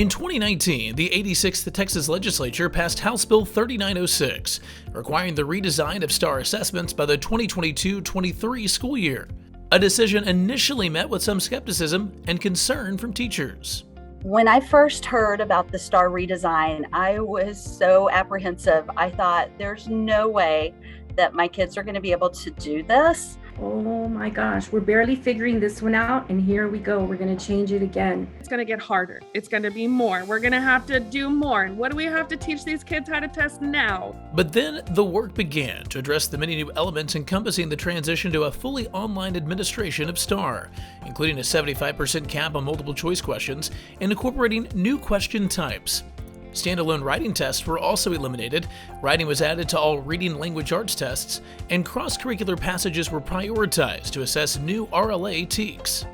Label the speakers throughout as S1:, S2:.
S1: In 2019, the 86th Texas Legislature passed House Bill 3906, requiring the redesign of STAAR assessments by the 2022-23 school year. A decision initially met with some skepticism and concern from teachers.
S2: When I first heard about the STAAR redesign, I was so apprehensive. I thought, there's no way that my kids are going to be able to do this.
S3: Oh my gosh, we're barely figuring this one out, and here we go. We're going to change it again.
S4: It's going to get harder. It's going to be more. We're going to have to do more. And what do we have to teach these kids how to test now?
S1: But then the work began to address the many new elements encompassing the transition to a fully online administration of STAAR, including a 75% cap on multiple choice questions and incorporating new question types. Standalone writing tests were also eliminated, writing was added to all reading language arts tests, and cross-curricular passages were prioritized to assess new RLA TEKS.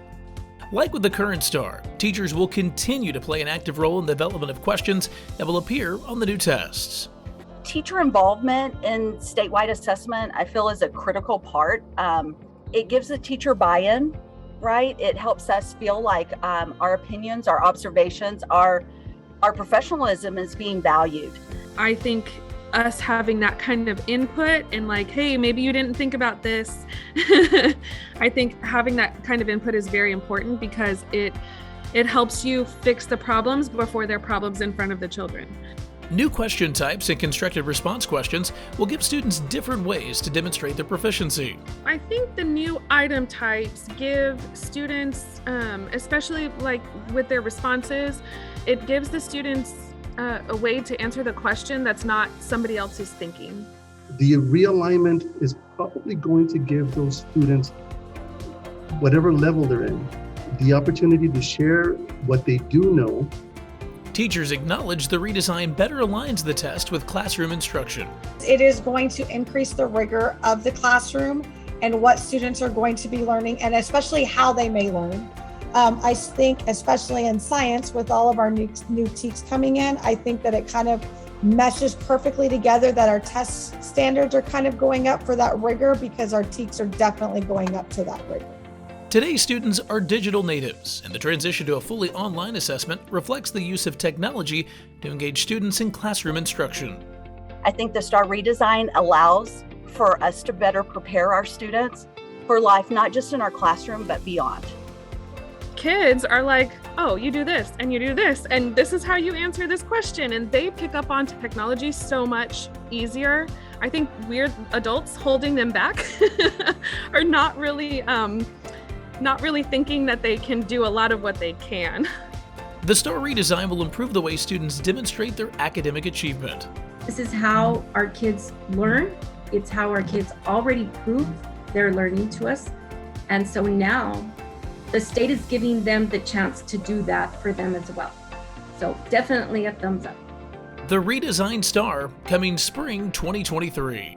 S1: Like with the current STAAR, teachers will continue to play an active role in the development of questions that will appear on the new tests.
S2: Teacher involvement in statewide assessment, I feel, is a critical part. It gives the teacher buy-in, right? It helps us feel like our opinions, our observations, our professionalism is being valued.
S4: I think us having that kind of input and like, hey, maybe you didn't think about this. I think having that kind of input is very important because it helps you fix the problems before they're problems in front of the children.
S1: New question types and constructed response questions will give students different ways to demonstrate their proficiency.
S4: I think the new item types give students, especially like with their responses, it gives the students a way to answer the question that's not somebody else's thinking.
S5: The realignment is probably going to give those students, whatever level they're in, the opportunity to share what they do know.
S1: Teachers acknowledge the redesign better aligns the test with classroom instruction.
S6: It is going to increase the rigor of the classroom and what students are going to be learning, and especially how they may learn. I think, especially in science, with all of our new TEKS coming in, I think that it kind of meshes perfectly together, that our test standards are kind of going up for that rigor because our TEKS are definitely going up to that rigor.
S1: Today's students are digital natives, and the transition to a fully online assessment reflects the use of technology to engage students in classroom instruction.
S2: I think the STAAR redesign allows for us to better prepare our students for life, not just in our classroom, but beyond.
S4: Kids are like, oh, you do this and you do this, and this is how you answer this question. And they pick up on technology so much easier. I think we're adults holding them back are not really thinking that they can do a lot of what they can.
S1: The STAAR redesign will improve the way students demonstrate their academic achievement.
S3: This is how our kids learn. It's how our kids already prove their learning to us. And so now the state is giving them the chance to do that for them as well. So definitely a thumbs up.
S1: The redesigned STAAR coming spring 2023.